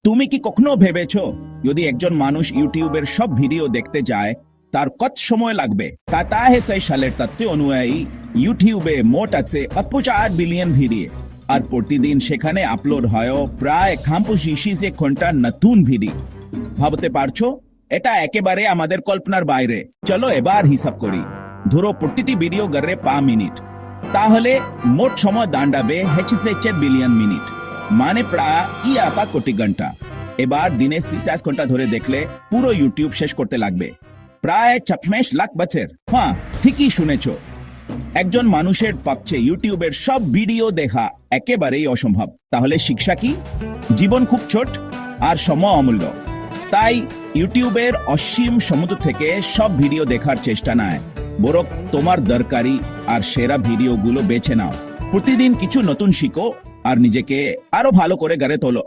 তুমি কি কখনো ভেবেছো যদি একজন মানুষ ইউটিউবের সব ভিডিও দেখতে যায় তার কত সময় লাগবে? কাতাহেসাই সালের তথ্য অনুযায়ী ইউটিউবে মোট আছে 50 বিলিয়ন ভিডিও, আর প্রতিদিন সেখানে আপলোড হয় প্রায় 65 ঘন্টা নতুন ভিডিও। ভাবতে পারছো? এটা একেবারে আমাদের কল্পনার বাইরে। চলো এবার হিসাব করি। ধরো প্রতিটি ভিডিও গড়ে 5 মিনিট, তাহলে মোট সময় দাঁড়াবে 4 বিলিয়ন মিনিট, মানে প্রায় কোটি ঘন্টা। এবার দিনে 30 ঘন্টা ধরে দেখলে পুরো ইউটিউব শেষ করতে লাগবে প্রায় 26 লাখ বছর। হ্যাঁ, ঠিকই শুনেছো। একজন মানুষের পক্ষে ইউটিউবের সব ভিডিও দেখা একেবারেই অসম্ভব। তাহলে শিক্ষা কি? জীবন খুব ছোট আর সময় অমূল্য। তাই ইউটিউবের অসীম সমুদ্র থেকে সব ভিডিও দেখার চেষ্টা নয়, বরং তোমার দরকারি আর সেরা ভিডিওগুলো বেছে নাও। প্রতিদিন কিছু নতুন শিখো আর নিজেকে আরো ভালো করে গড়ে তোলো।